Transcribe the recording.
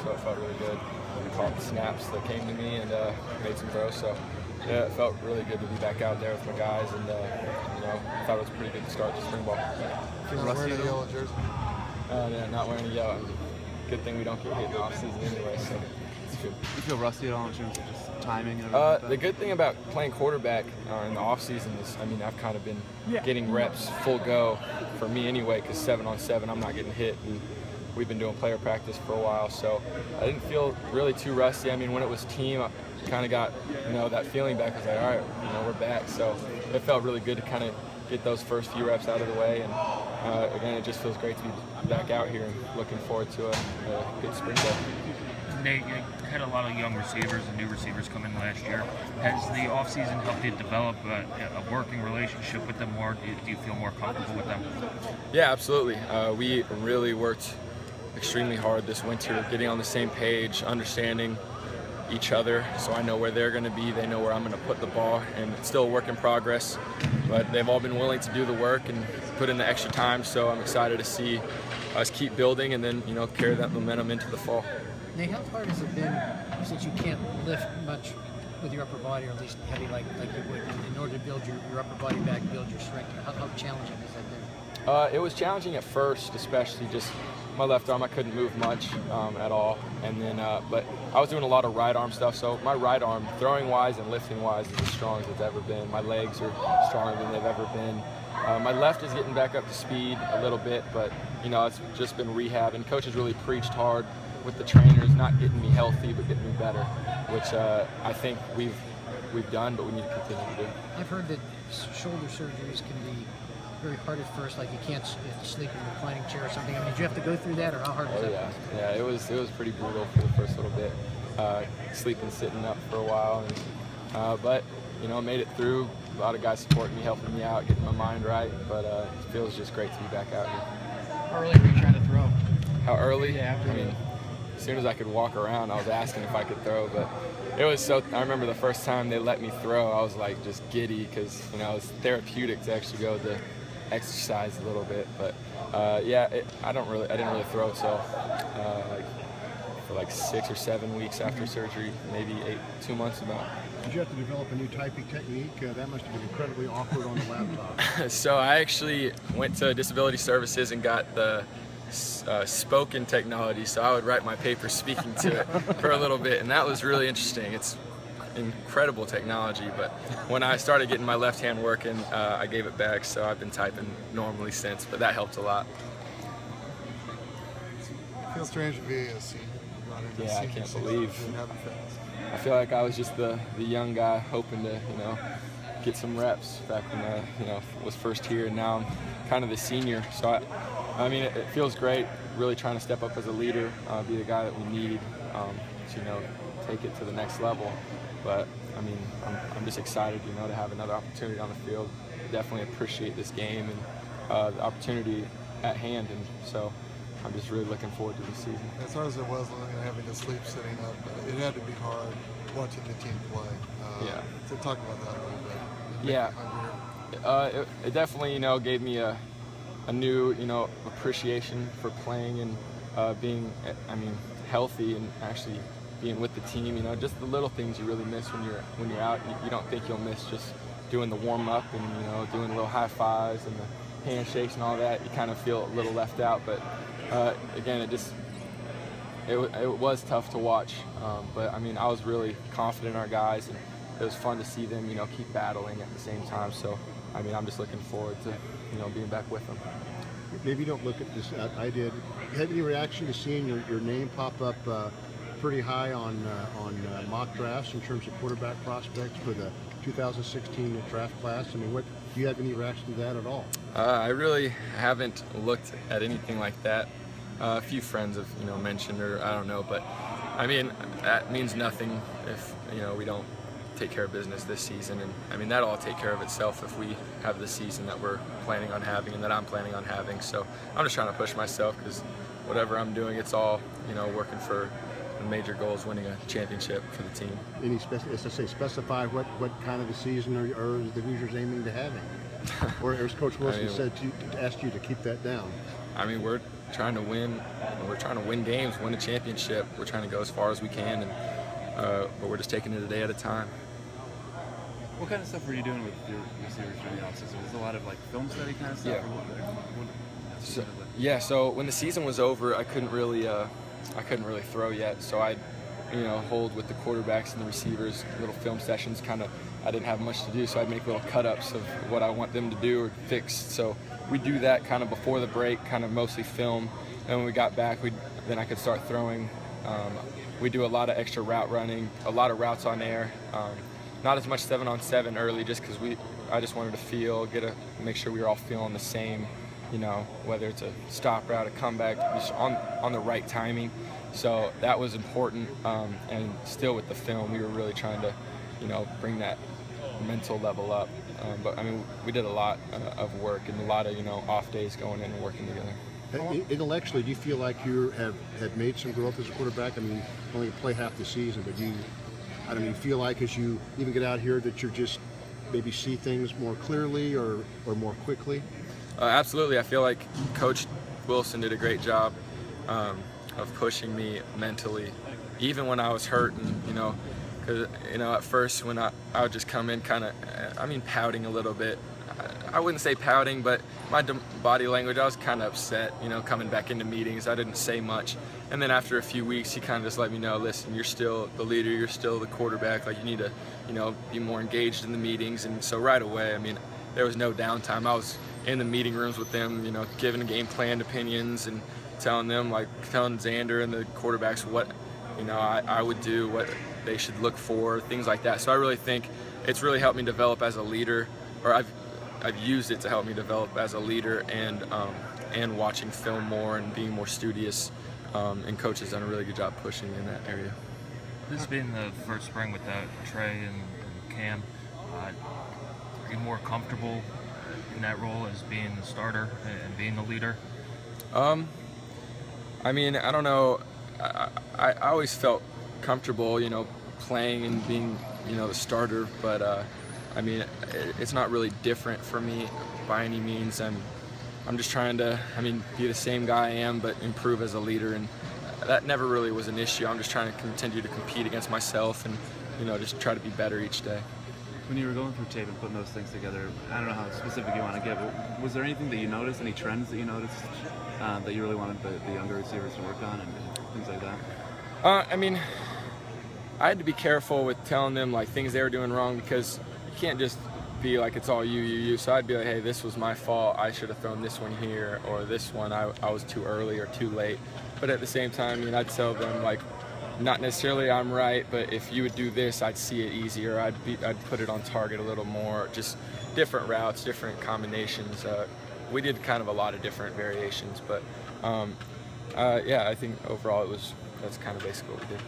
so it felt really good. I caught the snaps that came to me and made some throws. So yeah, it felt really good to be back out there with my guys, and I thought it was a pretty good start to spring ball. You're not wearing a yellow jersey? Yeah, not wearing a yellow. Good thing we don't get hit in the off season anyway. So. You feel rusty at all in terms of just timing and everything like that? The good thing about playing quarterback in the off season is, I've kind of been getting reps full go for me anyway, because 7-on-7 I'm not getting hit, and we've been doing player practice for a while, so I didn't feel really too rusty. When it was team, I kind of got that feeling back. I was like, all right, we're back. So it felt really good to kind of get those first few reps out of the way, and again, it just feels great to be back out here and looking forward to a good spring ball. Nate, you had a lot of young receivers and new receivers come in last year. Has the offseason helped you develop a working relationship with them more? Do you feel more comfortable with them? Yeah, absolutely. We really worked extremely hard this winter, getting on the same page, understanding each other, so I know where they're going to be, they know where I'm going to put the ball, and it's still a work in progress, but they've all been willing to do the work and put in the extra time, so I'm excited to see us keep building and then carry that momentum into the fall. Nate, how hard has it been, since you can't lift much with your upper body, or at least heavy like you would, in order to build your upper body back, build your strength? How challenging has that been? It was challenging at first, especially just my left arm. I couldn't move much at all, and then but I was doing a lot of right arm stuff, so my right arm, throwing wise and lifting wise, is as strong as it's ever been. My legs are stronger than they've ever been. My left is getting back up to speed a little bit, but it's just been rehab, and coaches really preached hard with the trainers, not getting me healthy but getting me better, which I think we've done, but we need to continue to do. I've heard that shoulder surgeries can be very hard at first, like you can't sleep in a reclining chair or something. Did you have to go through that, or how hard was that? Yeah, it was pretty brutal for the first little bit, sleeping sitting up for a while, and but made it through. A lot of guys supporting me, helping me out, getting my mind right, but it feels just great to be back out here. How early were you trying to throw? How early? Yeah, as soon as I could walk around, I was asking if I could throw, but it was so. I remember the first time they let me throw, I was like just giddy, because it was therapeutic to actually go to exercise a little bit. But I didn't really throw till for like 6 or 7 weeks after surgery, maybe 2 months about. Did you have to develop a new typing technique? That must have been incredibly awkward on the laptop. So I actually went to Disability Services and got the spoken technology, so I would write my paper speaking to it for a little bit, and that was really interesting. It's incredible technology, but when I started getting my left hand working, I gave it back, so I've been typing normally since, but that helped a lot. It feels strange to be a senior. Yeah, I can't believe. I feel like I was just the young guy hoping to get some reps back when I was first here, and now I'm kind of the senior, so it feels great, really trying to step up as a leader, be the guy that we need to take it to the next level. But I'm just excited to have another opportunity on the field. Definitely appreciate this game and the opportunity at hand, and so I'm just really looking forward to the season. As hard as it was having to sleep sitting up, it had to be hard watching the team play. So talk about that a little bit. Yeah. It definitely gave me a new appreciation for playing and being healthy and actually being with the team. Just the little things you really miss when you're out. You don't think you'll miss just doing the warm up and doing little high fives and the handshakes and all that. You kind of feel a little left out, but again, it was tough to watch. But I was really confident in our guys, and it was fun to see them keep battling at the same time. So I'm just looking forward to being back with them. Maybe you don't look at this. I did. You had any reaction to seeing your name pop up pretty high on mock drafts in terms of quarterback prospects for the 2016 draft class? What do you have any reaction to that at all? I really haven't looked at anything like that. A few friends have mentioned, or I don't know, but that means nothing if we don't take care of business this season, and that'll all take care of itself if we have the season that we're planning on having and that I'm planning on having. So I'm just trying to push myself, because whatever I'm doing, it's all working for the major goals, winning a championship for the team. Any specify what kind of a season are the Hoosiers aiming to having? Or as Coach Wilson said, to ask you to keep that down? I mean, we're trying to win. We're trying to win games, win a championship. We're trying to go as far as we can, and but we're just taking it a day at a time. What kind of stuff were you doing with your receivers during the offseason? Was it a lot of like film study kind of stuff? Yeah. Or what So, yeah. So when the season was over, I couldn't really throw yet. So I'd hold with the quarterbacks and the receivers, little film sessions. I didn't have much to do, so I'd make little cut-ups of what I want them to do or fix. So we do that kind of before the break, kind of mostly film. And when we got back, then I could start throwing. We do a lot of extra route running, a lot of routes on air. Not as much 7-on-7 early, just because I just wanted to make sure we were all feeling the same. Whether it's a stop route, a comeback, just on the right timing. So that was important. And still with the film, we were really trying to, bring that mental level up. But I mean, we did a lot of work and a lot of off days going in and working together. Intellectually, do you feel like you have made some growth as a quarterback? I mean, only play half the season, but you feel like as you even get out here that you're just maybe see things more clearly or more quickly? Absolutely. I feel like Coach Wilson did a great job of pushing me mentally, even when I was hurt. And because at first when I would just come in pouting a little bit. I wouldn't say pouting, but my body language, I was kind of upset, coming back into meetings. I didn't say much. And then after a few weeks, he kind of just let me know, listen, you're still the leader, you're still the quarterback, like you need to, be more engaged in the meetings. And so right away, I mean, there was no downtime. I was in the meeting rooms with them, giving game plan opinions and telling Xander and the quarterbacks what, I would do, what they should look for, things like that. So I really think it's really helped me develop as a leader, or I've used it to help me develop as a leader and watching film more and being more studious. And Coach has done a really good job pushing me in that area. This has been the first spring without Trey and Cam. Are you more comfortable in that role as being the starter and being the leader? I mean, I don't know. I always felt comfortable, playing and being, the starter, but I mean, it's not really different for me by any means. I'm just trying to, be the same guy I am, but improve as a leader, and that never really was an issue. I'm just trying to continue to compete against myself and, just try to be better each day. When you were going through tape and putting those things together, I don't know how specific you want to get, but was there anything that you noticed, any trends that you noticed that you really wanted the younger receivers to work on and things like that? I had to be careful with telling them things they were doing wrong, because you can't just be like it's all you. So I'd be like, hey, this was my fault. I should have thrown this one here, or this one I was too early or too late. But at the same time, I'd tell them not necessarily I'm right, but if you would do this, I'd see it easier. I'd put it on target a little more. Just different routes, different combinations. We did kind of a lot of different variations, but yeah, I think overall that's kind of basically what we did.